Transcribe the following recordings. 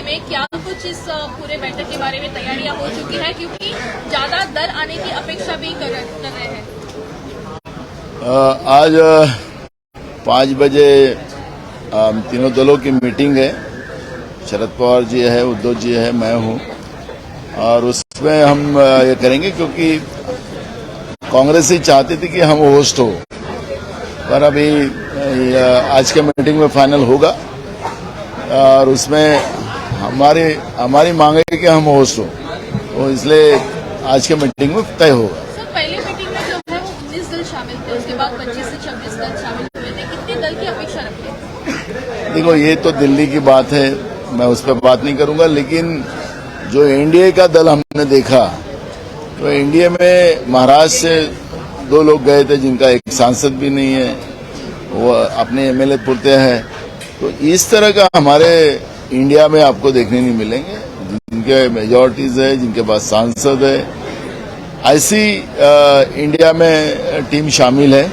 में क्या कुछ इस पूरे बैठक के बारे में तैयारियां हो चुकी है, क्योंकि ज्यादा दर आने की अपेक्षा भी कर रहे हैं? आज 5 बजे तीनों दलों की मीटिंग है। शरद पवार जी है, उद्धव जी है, मैं हूं, और उसमें हम ये करेंगे क्योंकि कांग्रेस ही चाहती थी कि हम होस्ट हो, पर अभी आज के मीटिंग में फाइनल होगा और उसमें हमारी मांग है कि हम होस्ट हो, तो इसलिए आज के मीटिंग में तय होगा। सर, पहले मीटिंग में जो है वो 19 दल शामिल थे, उसके बाद 25 से 26 दल शामिल हुए थे। कितने दल की अपेक्षा रखते हैं? देखो, ये तो दिल्ली की बात है, मैं उस पर बात नहीं करूंगा, लेकिन जो एनडीए का दल हमने देखा तो एनडीए में महाराष्ट्र से 2 लोग गए थे जिनका एक सांसद भी नहीं है, वो अपने एमएलए पुरते हैं। तो इस तरह का हमारे इंडिया में आपको देखने नहीं मिलेंगे, जिनके मेजॉरिटीज है, जिनके पास सांसद है। ऐसी इंडिया में टीम शामिल है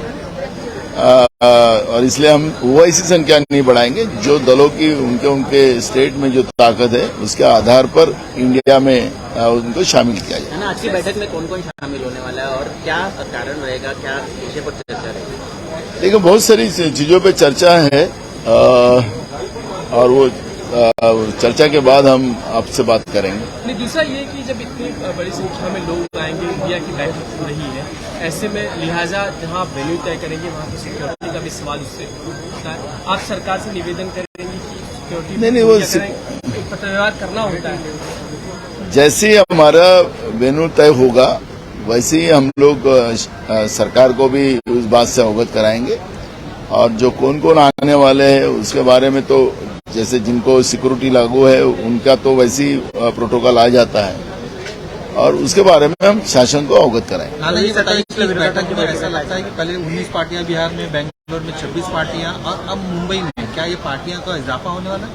और इसलिए हम वो ऐसी संख्या नहीं बढ़ाएंगे। जो दलों की उनके स्टेट में जो ताकत है उसके आधार पर इंडिया में उनको शामिल किया जाए। आज की बैठक में कौन कौन शामिल होने वाला है और क्या कारण रहेगा, क्या विषय पर चर्चा रहेगी? देखो, बहुत सारी चीजों पे चर्चा है और वो चर्चा के बाद हम आपसे बात करेंगे। नहीं, दूसरा ये कि जब इतनी बड़ी संख्या में लोग आएंगे, इंडिया की बैठक हो रही है, ऐसे में लिहाजा जहां आप वेन्यू तय करेंगे वहां की सिक्योरिटी का भी सवाल उससे उठता है। आप सरकार से निवेदन करेंगे कि सिक्योरिटी नहीं वो पत्रव्यवहार करना होता है। जैसे ही हमारा वेन्यू तय होगा वैसे ही हम लोग सरकार को भी उस बात से अवगत कराएंगे, और जो कौन कौन आने वाले हैं उसके बारे में तो जैसे जिनको सिक्योरिटी लागू है उनका तो वैसे ही प्रोटोकॉल आ जाता है, और उसके बारे में हम शासन को अवगत कराएंगे। नाना, ये बताइए कि बैठक में ऐसा लगता है कि पहले 19 पार्टियां बिहार में, बेंगलोर में 26 पार्टियां और अब मुंबई में, क्या ये पार्टियां का इजाफा होने वाला है?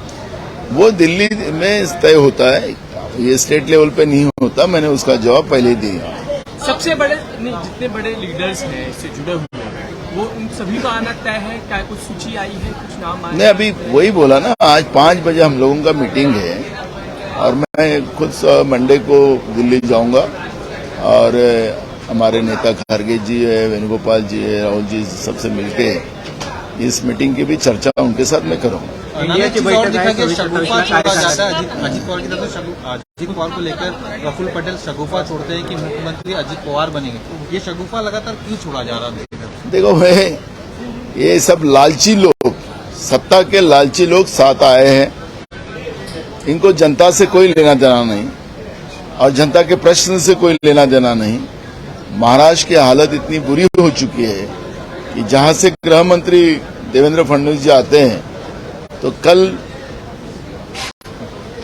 वो दिल्ली में तय होता है, ये स्टेट लेवल पे नहीं होता। मैंने उसका जवाब पहले ही दिया। सबसे बड़े जितने बड़े लीडर्स हैं इससे जुड़े हुए हैं, वो उन सभी का आना तय है? क्या कुछ सूची आई है, कुछ नाम आए? नहीं, अभी वही बोला ना, आज 5 बजे हम लोगों का मीटिंग है और मैं खुद मंडे को दिल्ली जाऊंगा और हमारे नेता खड़गे जी है, वेणुगोपाल जी है, राहुल जी, सबसे मिलके इस मीटिंग की भी चर्चा उनके साथ मैं करूंगा। इंडिया की बैठक है, शगुफा छोड़ा जाता है। अजित पवार की तरफ से अजित पवार को लेकर प्रफुल्ल पटेल शगुफा छोड़ते हैं कि मुख्यमंत्री अजित पवार बनेंगे। ये शगुफा लगातार क्यों छोड़ा जा रहा है? देखो, ये सब लालची लोग, सत्ता के लालची लोग साथ आए हैं। इनको जनता से कोई लेना देना नहीं और जनता के प्रश्न से कोई लेना देना नहीं। महाराष्ट्र की हालत इतनी बुरी हो चुकी है कि जहां से गृह मंत्री देवेंद्र फडणवीस जी आते हैं तो कल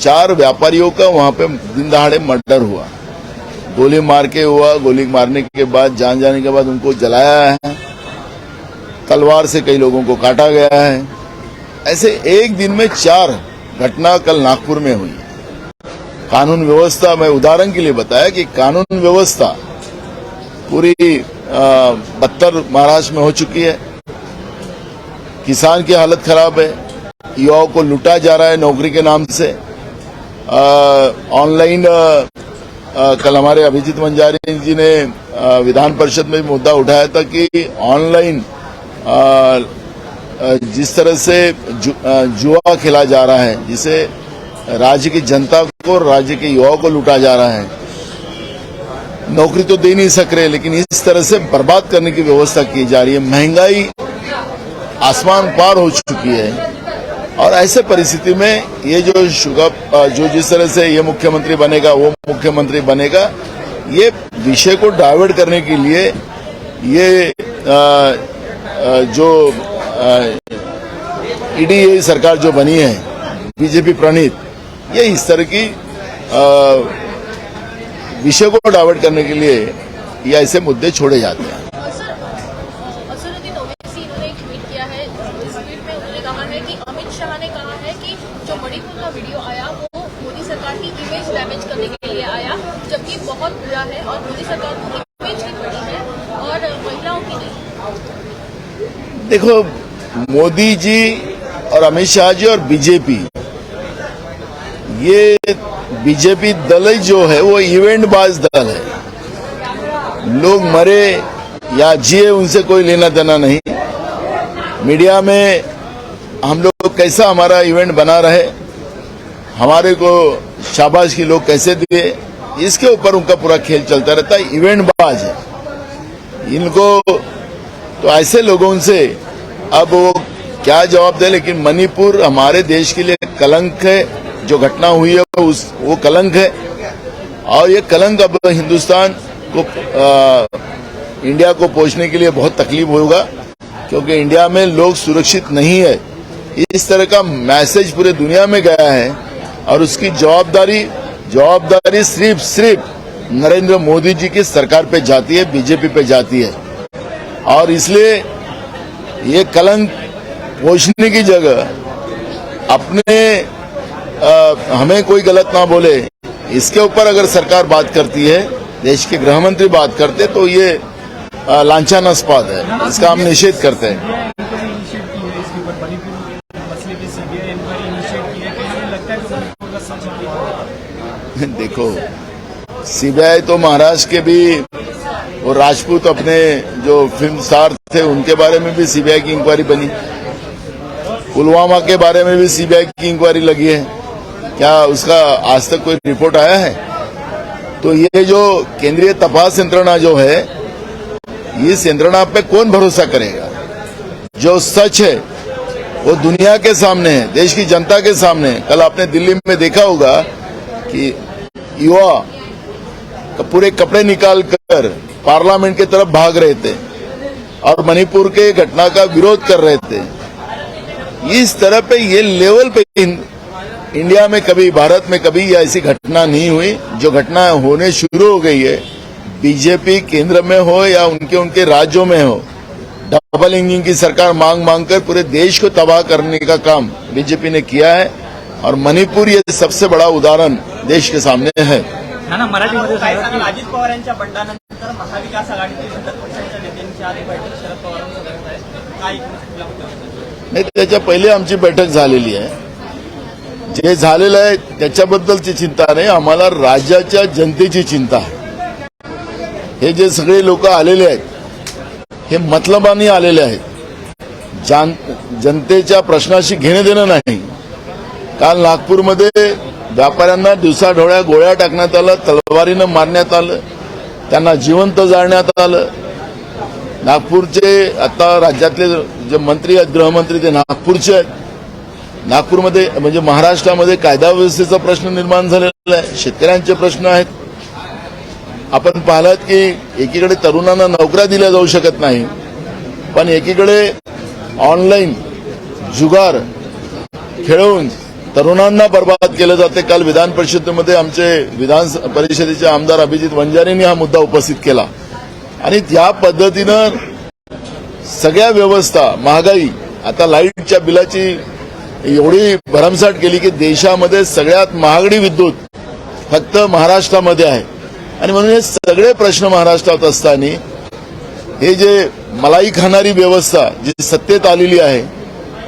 4 व्यापारियों का वहां पे दिन दहाड़े मर्डर हुआ, गोली मार के हुआ। गोली मारने के बाद, जान जाने के बाद उनको जलाया है, तलवार से कई लोगों को काटा गया है। ऐसे एक दिन में 4 घटना कल नागपुर में हुई। कानून व्यवस्था, मैं उदाहरण के लिए बताया कि कानून व्यवस्था पूरी बदतर महाराष्ट्र में हो चुकी है। किसान की हालत खराब है, युवाओं को लूटा जा रहा है नौकरी के नाम से। ऑनलाइन कल हमारे अभिजीत वंजारी जी ने विधान परिषद में मुद्दा उठाया था कि ऑनलाइन जिस तरह से जुआ खेला जा रहा है, जिसे राज्य की जनता को, राज्य के युवाओं को लूटा जा रहा है। नौकरी तो दे नहीं सक रहे, लेकिन इस तरह से बर्बाद करने की व्यवस्था की जा रही है। महंगाई आसमान पार हो चुकी है और ऐसे परिस्थिति में ये जो जिस तरह से ये मुख्यमंत्री बनेगा, वो मुख्यमंत्री बनेगा, ये विषय को डाइवर्ट करने के लिए ये जो ईडी सरकार जो बनी है, बीजेपी प्रणीत, ये इस तरह की विषय को डाइवर्ट करने के लिए ये ऐसे मुद्दे छोड़े जाते हैं। उन्होंने एक ट्वीट किया है, इस ट्वीट में उन्होंने कहा है कि अमित शाह ने कहा है कि जो मणिपुर का वीडियो आया वो मोदी सरकार की इमेज डैमेज करने के लिए आया, जबकि बहुत बुरा है और मोदी सरकार की इमेज की बड़ी है और महिलाओं की नहीं। देखो, मोदी जी और अमित शाह जी और बीजेपी ये बीजेपी दल ही जो है वो इवेंट बाज दल है। लोग मरे या जिए उनसे कोई लेना देना नहीं। मीडिया में हम लोग कैसा हमारा इवेंट बना रहे, हमारे को शाबाशी लोग कैसे दिए, इसके ऊपर उनका पूरा खेल चलता रहता है। इवेंट बाज है इनको, तो ऐसे लोगों से अब वो क्या जवाब दे। लेकिन मणिपुर हमारे देश के लिए कलंक है, जो घटना हुई है वो कलंक है, और ये कलंक अब हिंदुस्तान को इंडिया को पहुंचने के लिए बहुत तकलीफ होगा, क्योंकि इंडिया में लोग सुरक्षित नहीं है। इस तरह का मैसेज पूरे दुनिया में गया है, और उसकी जवाबदारी सिर्फ नरेंद्र मोदी जी की सरकार पे जाती है, बीजेपी पे जाती है। और इसलिए ये कलंक पोंछने की जगह अपने हमें कोई गलत ना बोले, इसके ऊपर अगर सरकार बात करती है, देश के गृह मंत्री बात करते, तो ये लांछनास्पद है, इसका हम निषेध करते हैं। देखो, सीबीआई तो महाराष्ट्र के भी वो राजपूत अपने जो फिल्म स्टार थे उनके बारे में भी सीबीआई की इंक्वायरी बनी, पुलवामा के बारे में भी सीबीआई की इंक्वायरी लगी है। क्या उसका आज तक कोई रिपोर्ट आया है? तो ये जो केंद्रीय तपास यंत्रणा जो है, इस यंत्रणा पे कौन भरोसा करेगा? जो सच है वो दुनिया के सामने है, देश की जनता के सामने है। कल आपने दिल्ली में देखा होगा कि युवा पूरे कपड़े निकाल कर पार्लियामेंट की तरफ भाग रहे थे और मणिपुर के घटना का विरोध कर रहे थे। इस तरह पे ये लेवल पे इंडिया में कभी, भारत में कभी ऐसी घटना नहीं हुई। जो घटना होने शुरू हो गई है, बीजेपी केंद्र में हो या उनके राज्यों में हो, डबल इंजन की सरकार मांग कर पूरे देश को तबाह करने का काम बीजेपी ने किया है, और मणिपुर ये सबसे बड़ा उदाहरण देश के सामने है। अजित पवार यांच्या बंडानंतर महाविकास आघाडीतील घटक पक्षांच्या नेत्यांची आज बैठक शरद पवारांसोबत आहे, काय नाही, त्याच्या पहिले आमची बैठक झालेली आहे। जे झालेलं आहे त्याच्याबद्दलची चिंता नाही, आम्हाला राज्याच्या जनतेची चिंता आहे। हे जे सगळे लोक आलेले आहेत हे मतलबाने आलेले आहेत, जनतेच्या प्रश्नाशी घेणे देणं नाही। काल नागपूरमध्ये व्यापाऱ्यांना दिवसाढोळ्या गोळ्या टाकण्यात आलं, तलवारीनं मारण्यात आलं, त्यांना जिवंत जाळण्यात आलं। नागपूरचे आता राज्यातले जे मंत्री आहेत, गृहमंत्री, ते नागपूरचे आहेत। नागपूरमध्ये म्हणजे महाराष्ट्रामध्ये कायदा व्यवस्थेचा प्रश्न निर्माण झालेला आहे, शेतकऱ्यांचे प्रश्न आहेत। आपण पाहिलात की एकीकडे तरुणांना नोकऱ्या दिल्या जाऊ शकत नाही, पण एकीकडे ऑनलाईन जुगार खेळून तरुणांना बर्बाद केलं जाते। काल विधान परिषदेमध्ये आमचे विधान परिषदेचे आमदार अभिजित वंजारींनी हा मुद्दा उपस्थित केला, आणि त्या पद्धतीनं सगळ्या व्यवस्था, महागाई, आता लाईटच्या बिलाची एवढी भरमसाट केली की देशामध्ये सगळ्यात महागडी विद्युत फक्त महाराष्ट्रामध्ये आहे। आणि म्हणून हे सगळे प्रश्न महाराष्ट्रात असताना हे जे मलाई खाणारी व्यवस्था जी सत्तेत आलेली आहे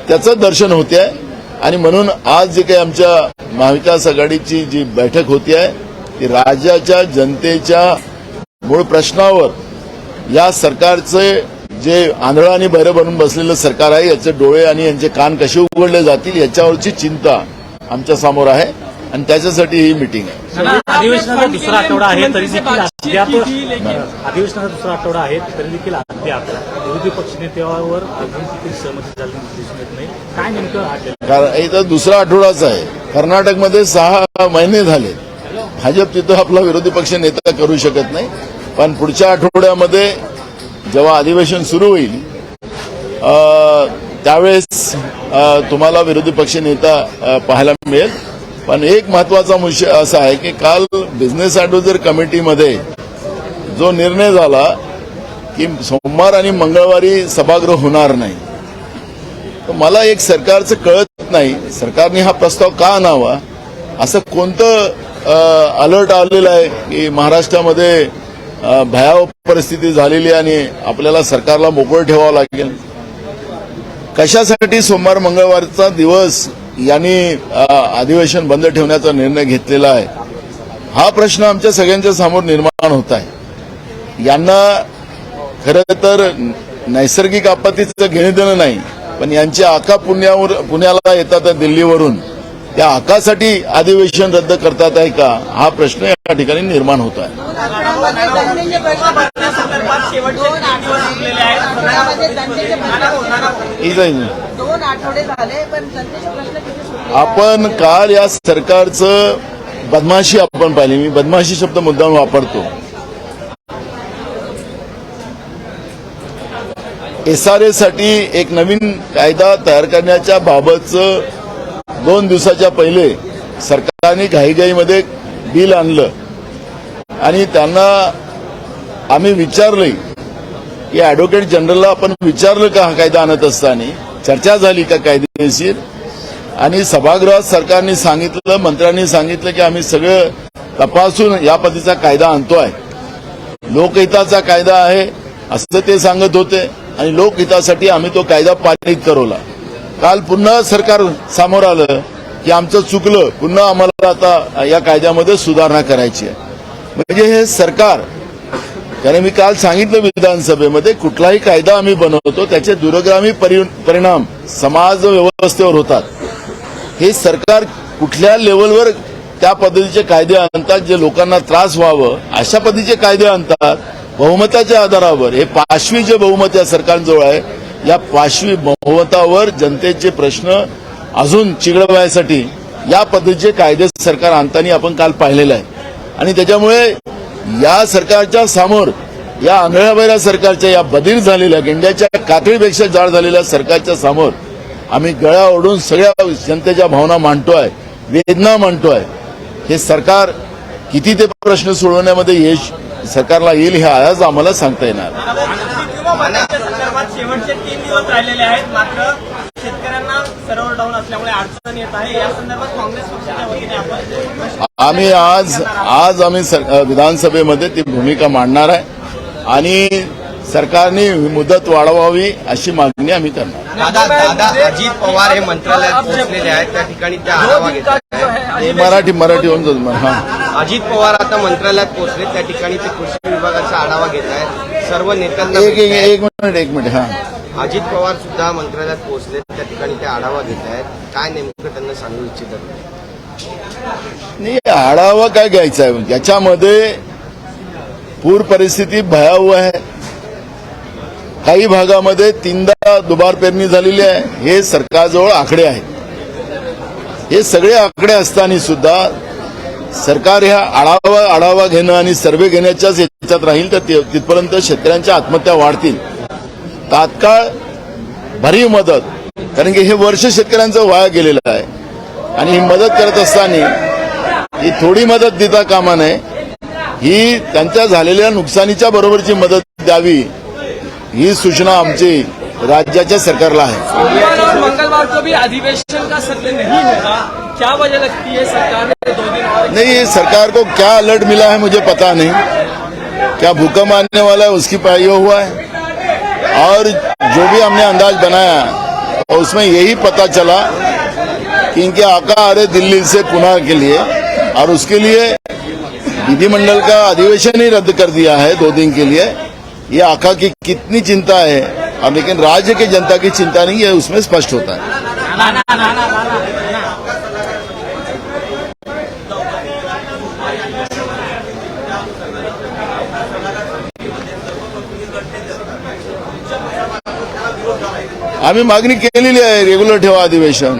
त्याचं दर्शन होते आहे। आणि म्हणून आज जे काही आमच्या महाविकास आघाडीची जी बैठक होती आहे ती राज्याच्या जनतेच्या मूळ प्रश्नावर, या सरकारचे जे आंधळं आणि बहिरं बनून बसलेलं सरकार आहे याचे डोळे आणि यांचे कान कसे उघडले जातील याच्यावरची चिंता आमच्या समोर आहे, आणि त्याच्यासाठी ही मीटिंग आहे। अधिवेशनाचा दुसरा आठवडा आहे तरी देखील अद्याप विरोधी पक्षनेत्यावर अजून देखील सहमती झाली दिसून येत नाही, काय नेमकं? कारण इथं दुसरा आठवडाच आहे। कर्नाटकमध्ये 6 महिने झाले, भाजप तिथं आपला विरोधी पक्ष नेता करू शकत नाही, पण पुढच्या आठवड्यामध्ये जेव्हा अधिवेशन सुरू होईल त्यावेळेस तुम्हाला विरोधी पक्ष नेता पाहायला मिळेल। पण एक महत्वाचा विषय असा आहे की काल बिझनेस ऍडवायझर कमिटीमध्ये जो निर्णय झाला की सोमवार आणि मंगळवारी सभागृह होणार नाही, तर मला एक सरकारचं कळत नाही, सरकारने हा प्रस्ताव का आणावा? असं कोणतं अलर्ट आलेलं आहे की महाराष्ट्रामध्ये भयावह परिस्थिती झालेली आहे आणि आपल्याला सरकारला मोकळं ठेवावं लागेल? कशासाठी सोमवार मंगळवारचा दिवस यांनी अधिवेशन बंद ठेवण्याचा निर्णय घेतलेला आहे, हा प्रश्न आमच्या सगळ्यांच्या समोर निर्माण होत आहे. यांना खरं तर नैसर्गिक आपत्तीचं घेणं देणं नाही, पण यांची आका पुण्याला येतात दिल्लीवरून, त्या आकासाठी अधिवेशन रद्द करतात आहे का, हा प्रश्न या ठिकाणी निर्माण होत आहे. दोन आठवडे झाले पण जनतेचे प्रश्न किती सुटले? आपण काल या सरकारचं बदमाशी आपण पाहिली, मी बदमाशी शब्द मुद्दाम वापरतो. SRA साठी एक नवीन कायदा तयार करण्याच्या बाबतचं 2 दिवसाच्या पहिले सरकारने घाईघाईमध्ये बिल आणलं आणि त्यांना आम्ही विचारलंय की ऍडव्होकेट जनरलला आपण विचारलं का हा कायदा आणत असताना, चर्चा झाली का कायदेशीर, आणि सभागृहात सरकारने सांगितलं, मंत्र्यांनी सांगितलं की आम्ही सगळं तपासून या पद्धतीचा कायदा आणतोय, लोकहिताचा कायदा आहे असं ते सांगत होते आणि लोकहितासाठी आम्ही तो कायदा पारित करवला. काल पुन्हा सरकार समोर आलं की आमचं चुकलं, पुन्हा आम्हाला आता या कायद्यामध्ये सुधारणा करायची आहे. म्हणजे हे सरकार, कारण मी काल सांगितलं विधानसभेमध्ये, कुठलाही कायदा आम्ही बनवतो त्याचे दूरगामी परिणाम समाज व्यवस्थेवर होतात. हे सरकार कुठल्या लेवलवर त्या पद्धतीचे कायदे आणतात जे लोकांना त्रास व्हावं अशा पद्धतीचे कायदे आणतात बहुमताच्या आधारावर. हे पाशवी जे बहुमत या सरकारजवळ आहे, या पाशवी बहुमतावर जनतेचे प्रश्न अजून चिघळवायसाठी या पद्धतीचे कायदे सरकार आणताना आपण काल पाहिलेलं आहे. आणि त्याच्यामुळे या सरकारच्या समोर, या आंधळ्याबैऱ्या सरकारच्या, या बधीर झालेल्या गेंड्याच्या कातळीपेक्षा जाड झालेल्या सरकारच्या समोर आम्ही गळा ओढून सगळ्या जनतेच्या भावना मांडतोय, वेदना मांडतोय. हे सरकार किती ते प्रश्न सोडवण्यामध्ये यश सरकारला येईल हे आज आम्हाला सांगता येणार. संदर्भात शेवटचे 3 दिवस राहिलेले आहेत, मात्र शेतकऱ्यांना सर्व्हर डाऊन असल्यामुळे अडचण येत आहे. या संदर्भात काँग्रेस पक्षाच्या वतीने आम्ही आम्ही विधानसभेमध्ये ती भूमिका मांडणार आहे आणि सरकारने मुदत वाढवावी अशी मागणी आम्ही करणार. दादा अजित पवार हे मंत्रालयात पोहोचलेले आहेत, त्या ठिकाणी त्या आढावा घेत आहेत. मराठी होऊन जातो. हा, अजित पवार आता मंत्रालयात पोहोचले, त्या ठिकाणी ते कृषी विभागाचा आढावा घेत आहेत. सर्व नेत्यांना एक मिनिट. हा, अजित पवार सुद्धा मंत्रालयात पोहोचले, त्या ठिकाणी ते आढावा घेत आहेत. काय नेमकं त्यांना सांगू इच्छितात? नाही, आढावा काय घ्यायचा आहे, याच्यामध्ये पूर परिस्थिती भयावह आहे. काही भागामध्ये 3दा दुबार पेरणी झालेली आहे. हे सरकारजवळ आकडे आहेत. हे सगळे आकडे असताना सुद्धा सरकार ह्या आढावा घेणं आणि सर्व्हे घेण्याच्याच याच्यात राहील तर तिथपर्यंत शेतकऱ्यांच्या आत्महत्या वाढतील. तात्काळ भरीव मदत, कारण की हे वर्ष शेतकऱ्यांचं वाया गेलेलं आहे आणि ही मदत करत असताना ही थोडी मदत देता कामा नये, ही त्यांच्या झालेल्या नुकसानीच्या बरोबरची मदत द्यावी, ही सूचना आमची राज्याच्या सरकारला आहे. सोमवार और मंगलवार को भी अधिवेशन का सत्र नहीं होगा, क्या वजह लगती है? सरकार ने 2 दिन और नहीं, सरकार को क्या अलर्ट मिला है मुझे पता नहीं, क्या भूकंप आने वाला है उसकी ये हुआ है, और जो भी हमने अंदाज बनाया और उसमें यही पता चला कि इनके आका आ रहे दिल्ली से पुणे के लिए, और उसके लिए विधिमंडल का अधिवेशन ही रद्द कर दिया है 2 दिन के लिए. ये आका की कितनी चिंता है, और लेकिन राज्य की जनता की चिंता नहीं है, उसमें स्पष्ट होता है. आम्ही मागणी केलेली आहे, रेग्युलर ठेवा अधिवेशन.